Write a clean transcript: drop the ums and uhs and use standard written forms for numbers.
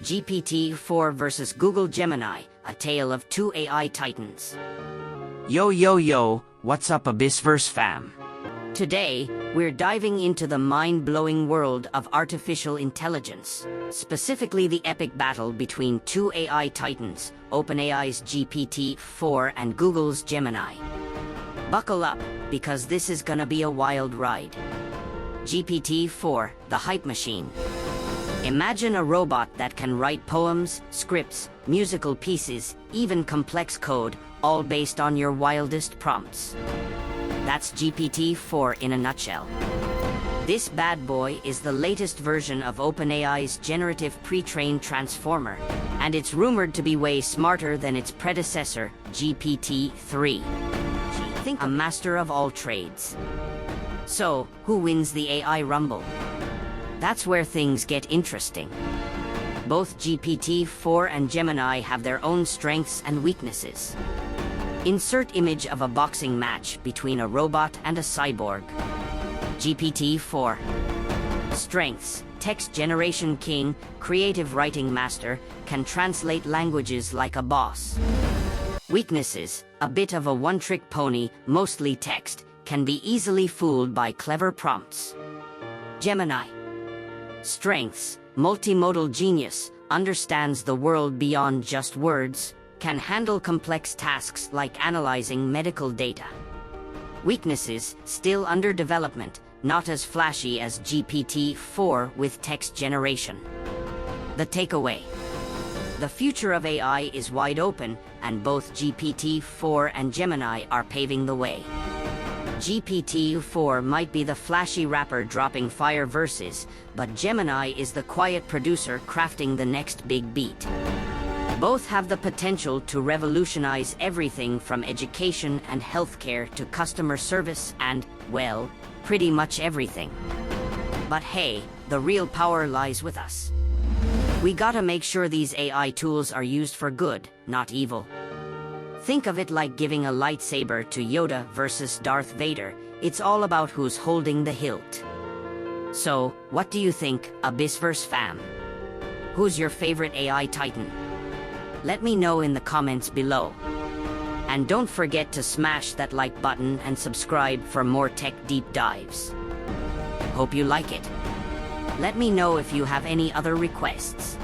GPT-4 versus Google Gemini, a tale of two AI titans. Yo, what's up Abyssverse fam? Today, we're diving into the mind-blowing world of artificial intelligence, specifically the epic battle between two AI titans, OpenAI's GPT-4 and Google's Gemini. Buckle up, because this is gonna be a wild ride. GPT-4, the hype machine. Imagine a robot that can write poems, scripts, musical pieces, even complex code, all based on your wildest prompts. That's GPT-4 in a nutshell. This bad boy is the latest version of OpenAI's generative pre-trained transformer, and it's rumored to be way smarter than its predecessor, GPT-3. Think a master of all trades. So, who wins the AI rumble? That's where things get interesting. Both GPT-4 and Gemini have their own strengths and weaknesses. Insert image of a boxing match between a robot and a cyborg. GPT-4. Strengths: text generation king, creative writing master, can translate languages like a boss. Weaknesses: a bit of a one-trick pony, mostly text, can be easily fooled by clever prompts. Gemini. Strengths: multimodal genius, understands the world beyond just words, can handle complex tasks like analyzing medical data. Weaknesses: still under development, not as flashy as GPT-4 with text generation. The takeaway: the future of AI is wide open, and both GPT-4 and Gemini are paving the way. GPT-4 might be the flashy rapper dropping fire verses, but Gemini is the quiet producer crafting the next big beat. Both have the potential to revolutionize everything from education and healthcare to customer service and, well, pretty much everything. But hey, the real power lies with us. We gotta make sure these AI tools are used for good, not evil. Think of it like giving a lightsaber to Yoda versus Darth Vader. It's all about who's holding the hilt. So, what do you think, Abyssverse fam? Who's your favorite AI titan? Let me know in the comments below. And don't forget to smash that like button and subscribe for more tech deep dives. Hope you like it. Let me know if you have any other requests.